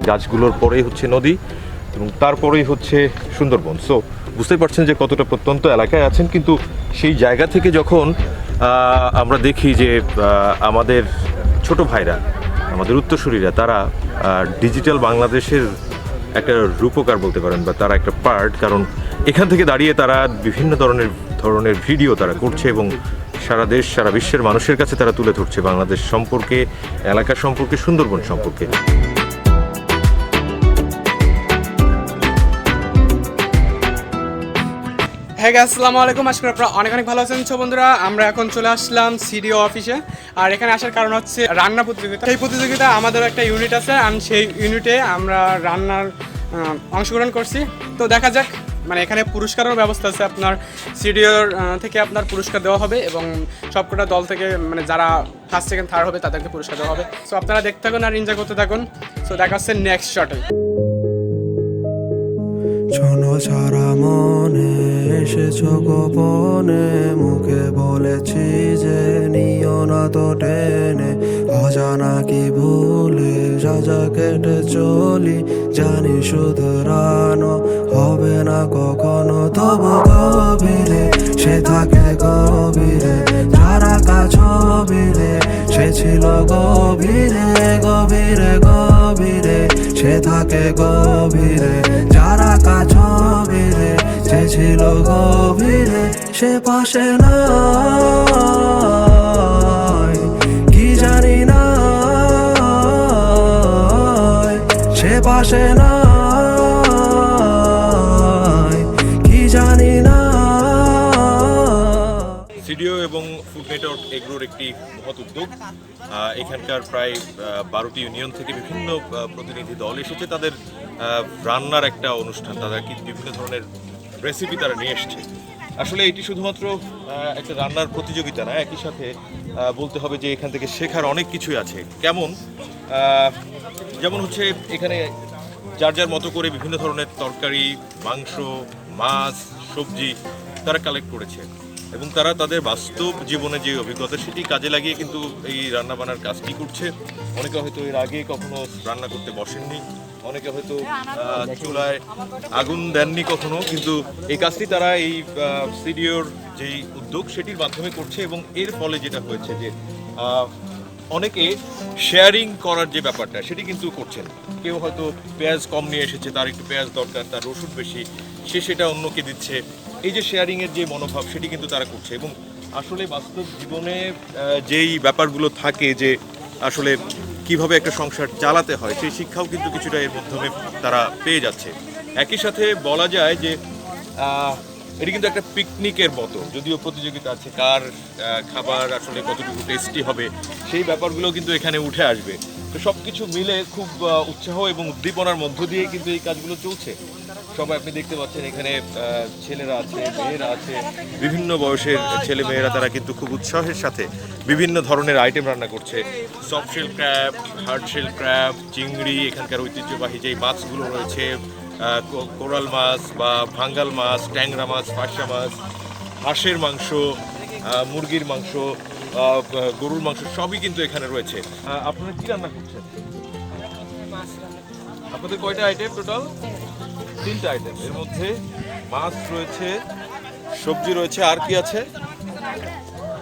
গাছগুলোর পরেই হচ্ছে নদী এবং তারপরেই হচ্ছে সুন্দরবন। সো বুঝতেই পারছেন যে কতটা প্রত্যন্ত এলাকায় আছেন, কিন্তু সেই জায়গা থেকে যখন আমরা দেখি যে আমাদের ছোট ভাইরা, আমাদের উত্তরসূরিরা, তারা ডিজিটাল বাংলাদেশের একটা রূপকার বলতে পারেন, বা তারা একটা পার্ট, কারণ এখান থেকে দাঁড়িয়ে তারা বিভিন্ন ধরনের ভিডিও তারা করছে এবং সারা দেশ সারা বিশ্বের মানুষের কাছে তারা তুলে ধরছে বাংলাদেশ সম্পর্কে, এলাকা সম্পর্কে, সুন্দরবন সম্পর্কে। হ্যাঁ গাইস, আসসালামু আলাইকুম। আজকে আপনারা অনেক ভালো আছেন। সো বন্ধুরা, আমরা এখন চলে আসলাম সিডিও অফিসে। আর এখানে আসার কারণ হচ্ছে রান্না প্রতিযোগিতা। সেই প্রতিযোগিতা আমাদের একটা ইউনিট আছে, আমি সেই ইউনিটে আমরা রান্নার অংশগ্রহণ করছি। তো দেখা যাক, মানে এখানে পুরস্কারের ব্যবস্থা আছে, আপনার সিডিওর থেকে আপনার পুরস্কার দেওয়া হবে এবং সবকটা দল থেকে মানে যারা ফার্স্ট সেকেন্ড থার্ড হবে তাদেরকে পুরস্কার দেওয়া হবে। সো আপনারা দেখতে থাকুন আর এনজয় করতে থাকুন। সো দেখা হচ্ছে নেক্সট শটে। শোনো সারা মনে এসেছো গোপনে, মুখে বলেছি যে নিও না তো টেনে, অজানা কি ভুলে সাজা কেটে চলি, জানি শুধরানো হবে না কখনো, তবু গভীরে সে থাকে গভীরে, যারা কাছবিরে সে ছিল গভীরে গভীরে গভীরে, সে থাকে গভীরে, যারা কাছবিরে সে ছিল গভীরে, সে পাশে নাই কি জানি না, সে পাশে নাই কি জানি না। সিডিও এবং ফুড নেটওয়ার্ক এগ্রোর একটি মহৎ উদ্যোগ। এখানকার প্রায় 12টি ইউনিয়ন থেকে বিভিন্ন প্রতিনিধি দল এসেছে, তাদের রান্নার একটা অনুষ্ঠান, তারা কি বিভিন্ন ধরনের রেসিপি তারা নিয়ে এসছে। আসলে এটি শুধুমাত্র একটা রান্নার প্রতিযোগিতা না, একই সাথে বলতে হবে যে এখান থেকে শেখার অনেক কিছুই আছে। কেমন, যেমন হচ্ছে এখানে যার যার মতো করে বিভিন্ন ধরনের তরকারি, মাংস, মাছ, সবজি তারা কালেক্ট করেছে এবং তারা তাদের বাস্তব জীবনে যে অভিজ্ঞতা সেটি কাজে লাগিয়ে কিন্তু এই রান্নাবান্নার কাজটি করছে। অনেকে হয়তো এর আগে কখনো রান্না করতে বসেননি, অনেকে হয়তো চুলায় আগুন দেননি কখনো, কিন্তু এই কাজটি তারা এই সিডিওর যেই উদ্যোগ সেটির মাধ্যমে করছে এবং এর ফলে যেটা হয়েছে যে অনেকে শেয়ারিং করার যে ব্যাপারটা সেটি কিন্তু করছেন। কেউ হয়তো পেঁয়াজ কম নিয়ে এসেছে, তার একটু পেঁয়াজ দরকার, তার রসুন বেশি, সে সেটা অন্যকে দিচ্ছে। এই যে শেয়ারিংয়ের যে মনোভাব সেটি কিন্তু তারা করছে এবং আসলে বাস্তব জীবনে যেই ব্যাপারগুলো থাকে যে আসলে কিভাবে একটা সংসার চালাতে হয় সেই শিক্ষাও কিন্তু কিছুটা এর মাধ্যমে তারা পেয়ে যাচ্ছে। একই সাথে বলা যায় যে এটি কিন্তু একটা পিকনিকের মতো, যদিও প্রতিযোগিতা আছে কার খাবার আসলে কতটুকু টেস্টি হবে সেই ব্যাপারগুলো কিন্তু এখানে উঠে আসবে। তো সব কিছু মিলে খুব উৎসাহ এবং উদ্দীপনার মধ্য দিয়ে কিন্তু এই কাজগুলো চলছে। সবাই আপনি দেখতে পাচ্ছেন এখানে ছেলেরা আছে, মেয়েরা আছে, বিভিন্ন বয়সের ছেলে মেয়েরা, তারা কিন্তু খুব উৎসাহের সাথে বিভিন্ন ধরনের আইটেম রান্না করছে। Soft shell crab, hard shell crab, চিংড়ি, এখানকার ঐতিহ্যবাহী যেই মাছগুলো রয়েছে, কোরাল মাছ বা ভাঙ্গাল মাছ, ট্যাংরা মাছ, পার্শা মাছ, হাঁসের মাংস, মুরগির মাংস, গরুর মাংস, সবই কিন্তু এখানে রয়েছে। আপনারা কি রান্না করছেন? আপনাদের কয়টা আইটেম টোটাল? 3টা আইটেম। এর মধ্যে মাছ রয়েছে, সবজি রয়েছে, আর কি আছে?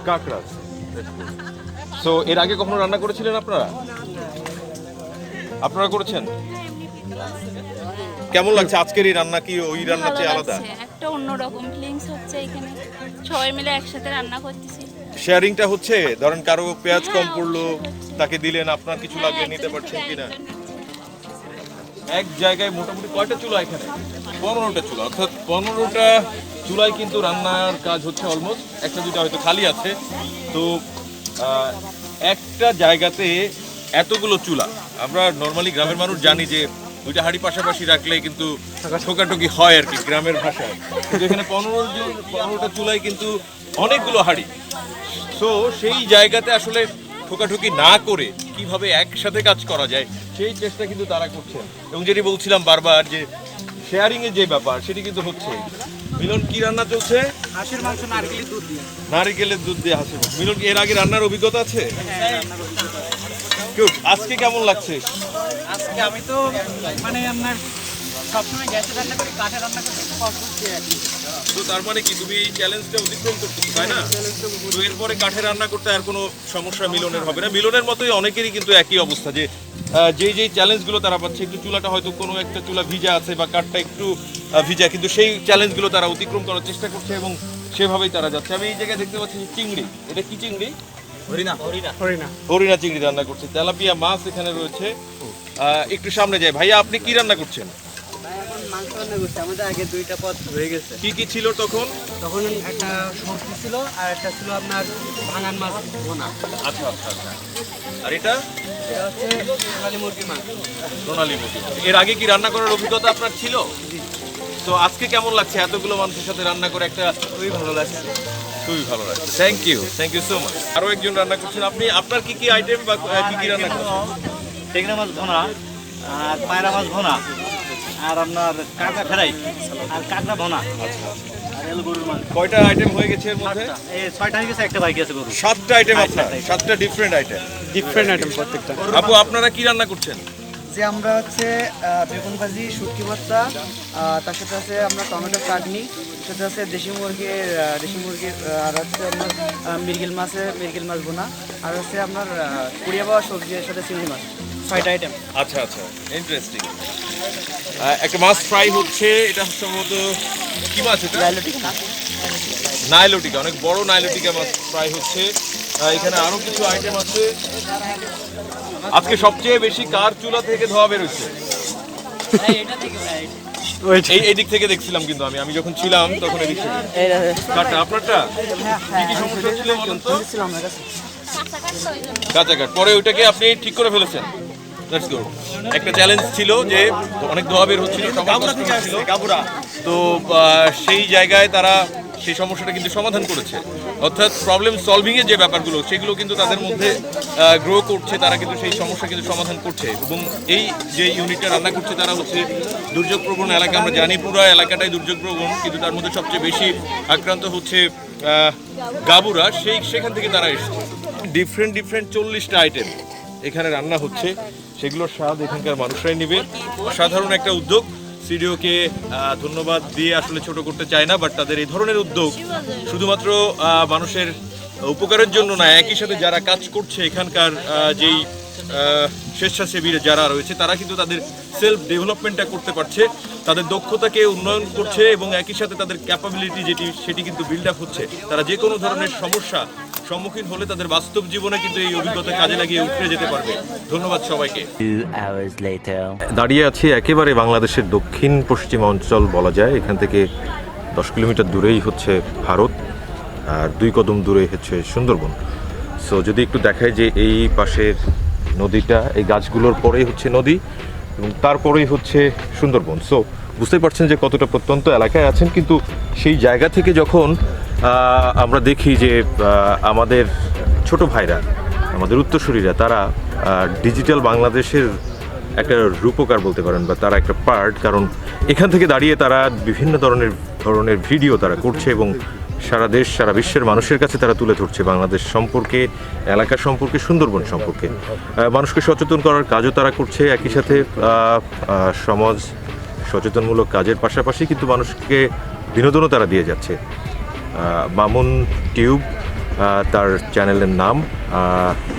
কাঁকড়া আছে। সো এর আগে কখনো রান্না করেছিলেন আপনারা? আপনারা করেছেন? কেমন লাগছে আজকের এই রান্না? কি ওই রান্নার চেয়ে আলাদা? একটা অন্যরকম ফিলিংস হচ্ছে এখানে, সবাই মিলে একসাথে রান্না করতেছি। শেয়ারিংটা হচ্ছে, ধরেন কারো পেঁয়াজ কম পড়লো, তাকে দিলেন, আপনার কিছু লাগলে নিতে পারছেন কিনা? এক জায়গায় মোটামুটি কয়টা চুলা এখানে? 15টা চুলা, অর্থাৎ 15টা চুলায় কিন্তু রান্নার কাজ হচ্ছে। অলমোস্ট একটা দুটা হয়তো খালি আছে। তো একটা জায়গাতে এতগুলো চুলা, আমরা নর্মালি গ্রামের মানুষ জানি যে 2টা হাঁড়ি পাশাপাশি রাখলে কিন্তু ঠোকাঠুকি হয় আর কি গ্রামের ভাষায়, কিন্তু এখানে 15টা চুলায় কিন্তু অনেকগুলো হাঁড়ি। সো সেই জায়গাতে আসলে ঠোকাঠুকি না করে কিভাবে একসাথে কাজ করা যায় সেই চেষ্টা কিন্তু তারা করছেন। এবং যেটি বলছিলাম বারবার যে শেয়ারিং এর যে ব্যাপার সেটি কিন্তু হচ্ছে। মিলন, কি রান্না চলছে? হাঁসের মাংস নারকেলের দুধ দিয়ে। নারকেলের দুধ দিয়ে হাঁসের মাংস। মিলন, এর আগে রান্নার অভিজ্ঞতা আছে? গুড। আজকে কেমন লাগছে? আজকে আমি তো মানে আপনার সবসময় গ্যাসে রান্না করি, কাঠে রান্না করতে একটু কষ্ট হচ্ছে আর কি। তো তার মানে কি তুমি এই চ্যালেঞ্জটা অতিক্রম করতেছো, তাই না? তো এরপরে কাঠে রান্না করতে আর কোনো সমস্যা মিলনের হবে না। মিলনের মতোই অনেকেরই কিন্তু একই অবস্থা, যে যেই চ্যালেঞ্জগুলো তারা পাচ্ছে, একটু চুলাটা হয়তো কোনো একটা চুলা ভিজা আছে বা কাঠটা একটু ভিজা, কিন্তু সেই চ্যালেঞ্জগুলো তারা অতিক্রম করার চেষ্টা করছে এবং সেভাবেই তারা যাচ্ছে। আমি এই জায়গায় দেখতে পাচ্ছি চিংড়ি, এটা কি চিংড়ি? হরিণা। হরিণা চিংড়ি রান্না করছে, তেলাপিয়া মাছ এখানে রয়েছে। একটু সামনে যাই। ভাইয়া, আপনি কি রান্না করছেন? এখন মাংস রান্না করছি, আমাদের আগে 2টা পদ হয়ে গেছে। কি কি ছিল তখন? তখন একটা সবজি ছিল আর একটা ছিল আপনার ভাঙান মাছ ভোনা। আচ্ছা আচ্ছা আচ্ছা। আর এটা এটা হচ্ছে সোনালী মুরগির মাংস। সোনালী মুরগি। এর আগে কি রান্না করার অভিজ্ঞতা আপনার ছিল? তো আজকে কেমন লাগছে এতগুলো মানুষের সাথে রান্না করে? একটা খুবই ভালো লাগছে। খুবই ভালো লাগছে। Thank you so much. আরো একজন রান্না করছেন। আপনি আপনার কি কি আইটেম বা কি কি রান্না করছেন? টেংরা মাছ ভোনা আর পায়রা মাছ ভোনা আর আপনার কাঁকড়া ফ্রাই আর কাঁকড়া ভোনা আর এলো গরুর মাংস। কয়টা আইটেম হয়ে গেছে এর মধ্যে? এই 6টা হয়ে গেছে, একটা বাকি আছে গরু। 7টা আইটেম আপনার, 7টা ডিফারেন্ট আইটেম। ডিফারেন্ট আইটেম প্রত্যেকটা। আপু, আপনারা কি রান্না করছেন? যে আমরা হচ্ছে বেগুন ভাজি, শুটকি ভর্তা, তার সাথে আছে আপনার টমেটো চাটনি, সাথে আছে দেশি মুরগির আর হচ্ছে আপনার মৃগেল মাছ ভোনা, আর হচ্ছে আপনার কুড়িয়া পাওয়া সবজির সাথে চিংড়ি মাছ। 6টা আইটেম। আচ্ছা আচ্ছা, ইন্টারেস্টিং। একটা মাছ ফ্রাই হচ্ছে, এটা সম্ভবত কি মাছ এটা? নাইলোটিকা, অনেক বড় নাইলোটিকা মাছ ফ্রাই হচ্ছে। এখানে আরো কিছু আইটেম আছে। আজকে সবচেয়ে বেশি কার চুলা থেকে ধোয়া বেরোচ্ছে? এই দিক থেকে দেখছিলাম, কিন্তু আমি যখন ছিলাম তখন এদিক থেকে। কারটা আপনারটা? কি কি সমস্যা ছিল বলুন তো? কাঁচা কাঠ, পরে ওইটাকে আপনি ঠিক করে ফেলেছেন। Let's go. একটা চ্যালেঞ্জ ছিল যে অনেক ধোয়া বের হচ্ছিল, তো সেই জায়গায় তারা সেই সমস্যাটা কিন্তু সমাধান করেছে। অর্থাৎ প্রবলেম সলভিং এর যে ব্যাপারগুলো, সেগুলো কিন্তু তাদের মধ্যে গ্রো করছে। তারা কিন্তু সেই সমস্যা কিন্তু সমাধান করছে। এবং এই যে ইউনিটটা রান্না করছে, তারা হচ্ছে দুর্যোগপ্রবণ এলাকা। আমরা জানি পুরো এলাকাটাই দুর্যোগপ্রবণ, কিন্তু তার মধ্যে সবচেয়ে বেশি আক্রান্ত হচ্ছে গাবুরা। সেখান থেকে তারা এসেছে। ডিফারেন্ট 40টা আইটেম এখানে রান্না হচ্ছে। সেগুলোর স্বাদ এখানকার মানুষরাই নেবে। সাধারণ একটা উদ্যোগ। সিডিওকে ধন্যবাদ দিয়ে আসলে ছোট করতে চায় না, বাট তাদের এই ধরনের উদ্যোগ শুধুমাত্র মানুষের উপকারের জন্য না, একই সাথে যারা কাজ করছে এখানকার যেই স্বেচ্ছাসেবীরা যারা রয়েছে, তারা কিন্তু তাদের সেলফ ডেভেলপমেন্টটা করতে পারছে, তাদের দক্ষতাকে উন্নয়ন করছে এবং একই সাথে তাদের ক্যাপাবিলিটি সেটি কিন্তু বিল্ড আপ হচ্ছে। তারা যে কোনো ধরনের সমস্যা সম্মুখীন হলে তাদের বাস্তব জীবনে কিন্তু এই অভিজ্ঞতা কাজে লাগিয়ে উঠে যেতে পারবে। ধন্যবাদ সবাইকে। 2 hours later. দাঁড়িয়ে আছি একেবারে বাংলাদেশের দক্ষিণ পশ্চিম অঞ্চল বলা যায়। এখান থেকে 10 কিলোমিটার দূরেই হচ্ছে ভারত, আর 2 কদম দূরে হচ্ছে সুন্দরবন। সো যদি একটু দেখায় যে এই পাশের নদীটা, এই গাছগুলোর পরেই হচ্ছে নদী এবং তারপরেই হচ্ছে সুন্দরবন। সো বুঝতেই পারছেন যে কতটা প্রত্যন্ত এলাকায় আছেন। কিন্তু সেই জায়গা থেকে যখন আমরা দেখি যে আমাদের ছোট ভাইরা, আমাদের উত্তরসূরিরা, তারা ডিজিটাল বাংলাদেশের একটা রূপকার বলতে পারেন, বা তারা একটা পার্ট। কারণ এখান থেকে দাঁড়িয়ে তারা বিভিন্ন ধরনের ভিডিও তারা করছে এবং সারা দেশ, সারা বিশ্বের মানুষের কাছে তারা তুলে ধরছে বাংলাদেশ সম্পর্কে, এলাকা সম্পর্কে, সুন্দরবন সম্পর্কে। মানুষকে সচেতন করার কাজও তারা করছে। একই সাথে সমাজ সচেতনমূলক কাজের পাশাপাশি কিন্তু মানুষকে বিনোদনও তারা দিয়ে যাচ্ছে। মামুন টিউব তার চ্যানেলের নাম।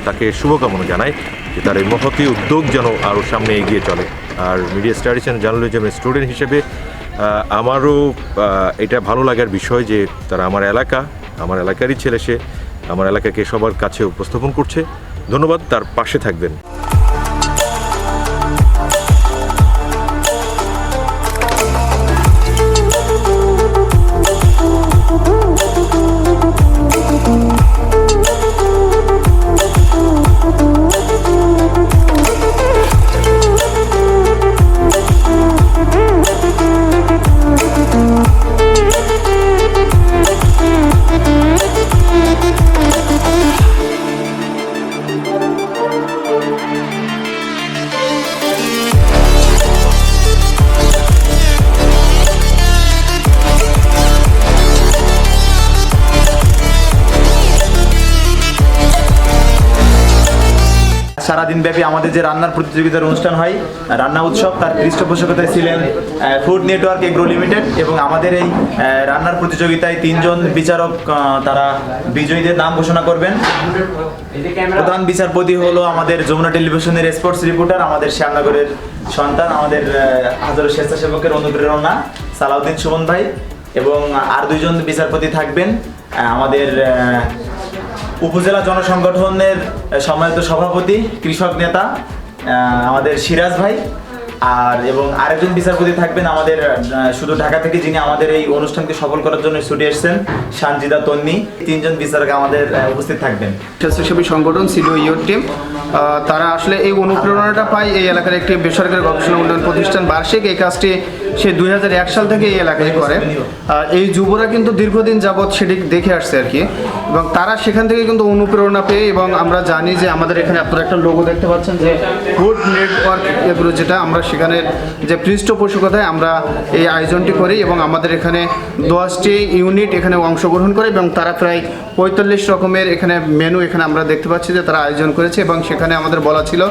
তাকে শুভকামনা জানাই যে তার এই মহতি উদ্যোগ যেন আরও সামনে এগিয়ে চলে। আর মিডিয়া স্টাডিজ অ্যান্ড জার্নালিজমের স্টুডেন্ট হিসেবে আমারও এটা ভালো লাগার বিষয় যে তারা আমার এলাকারই ছেলে, সে আমার এলাকাকে সবার কাছে উপস্থাপন করছে। ধন্যবাদ, তার পাশে থাকবেন। ব্যাপী আমাদের যে রান্নার প্রতিযোগিতার অনুষ্ঠান হয় রান্না উৎসব, তার পৃষ্ঠপোষকতায় ছিলেন ফুড নেটওয়ার্ক এগ্রো লিমিটেড। এবং আমাদের এই রান্নার প্রতিযোগিতায় 3 জন বিচারক তারা বিজয়ীদের নাম ঘোষণা করবেন। প্রধান বিচারপতি হলো আমাদের যমুনা টেলিভিশনের স্পোর্টস রিপোর্টার, আমাদের শ্যামনগরের সন্তান, আমাদের হাজারো স্বেচ্ছাসেবকের অনুপ্রেরণা সালাউদ্দিন সুমন ভাই। এবং আর 2 জন বিচারপতি থাকবেন আমাদের উপজেলা জনসংগঠনের সম্মানিত সভাপতি, কৃষক নেতা আমাদের সিরাজ ভাই। এবং আরেকজন বিচারপতি থাকবেন আমাদের শুধু ঢাকা থেকে, যিনি আমাদের এই অনুষ্ঠানকে সফল করার জন্য ছুটে এসেছেন, সানজিদা তন্নি। 3 জন বিচারক আমাদের উপস্থিত থাকবেন। স্বেচ্ছাসেবী সংগঠন সিডিও ইউথ টিম, তারা আসলে এই অনুপ্রেরণাটা পায় এই এলাকার একটি বেসরকারি গবেষণা উন্নয়ন প্রতিষ্ঠান বার্ষিক এই কাজটি সে 2001 সাল থেকে এই এলাকায় করে। এই যুবরা কিন্তু দীর্ঘদিন যাবৎ সেটি দেখে আসছে আর কি, এবং তারা সেখান থেকে কিন্তু অনুপ্রেরণা পেয়ে, এবং আমরা জানি যে আমাদের এখানে আপনারা একটা লোগো দেখতে পাচ্ছেন যে ফুড নেটওয়ার্ক এগুলো, যেটা আমরা সেখানে যে পৃষ্ঠপোষকতায় আমরা এই আয়োজনটি করি। এবং আমাদের এখানে 10টি ইউনিট এখানে অংশগ্রহণ করে, এবং তারা প্রায় 45 রকমের এখানে মেনু এখানে আমরা দেখতে পাচ্ছি যে তারা আয়োজন করেছে। এবং সেখানে আমাদের বলা ছিল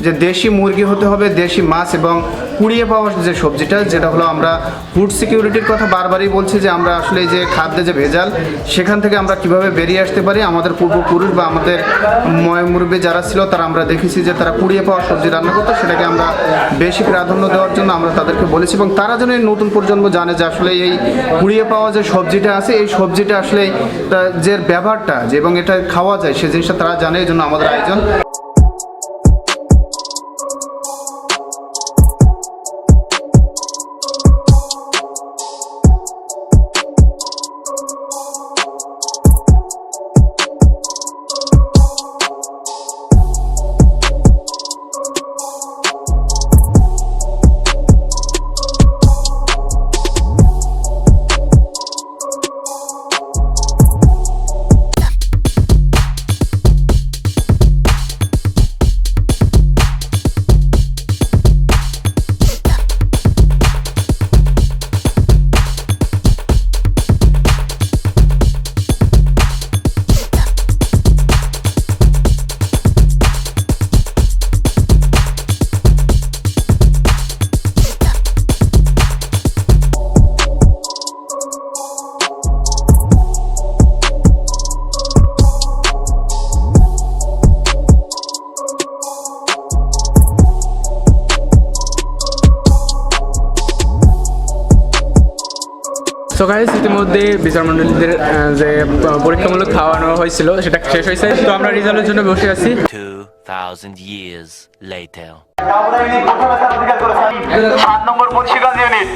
যে দেশি মুরগি হতে হবে, দেশি মাছ, এবং কুড়িয়ে পাওয়া যে সবজিটা, যেটা হলো আমরা ফুড সিকিউরিটির কথা বারবারই বলছি যে আমরা আসলে যে খাদ্যে যে ভেজাল, সেখান থেকে আমরা কিভাবে বেরিয়ে আসতে পারি। আমাদের পূর্বপুরুষ বা আমাদের মুরব্বী যারা ছিল তারা আমরা দেখেছি যে তারা কুড়িয়ে পাওয়া সবজি রান্না করতো, সেটাকে আমরা বেশি প্রাধান্য দেওয়ার জন্য আমরা তাদেরকে বলেছি। এবং তারা যেন এই নতুন প্রজন্ম জানে যে আসলে এই কুড়িয়ে পাওয়া যে সবজিটা আছে, এই সবজিটা আসলে যে ব্যবহারটা যে এবং এটা খাওয়া যায়, সেই জিনিসটা তারা জানে, এই জন্য আমাদের আয়োজন। সো গাইস, ইতিমধ্যে বিচারমণ্ডলীদের যে পরীক্ষামূলক খাওয়ানো হয়েছিল সেটা শেষ হয়েছে, তো আমরা রেজাল্টের জন্য বসে আছি। 2000 years later. 7 নম্বর মুন্সিগঞ্জ ইউনিট।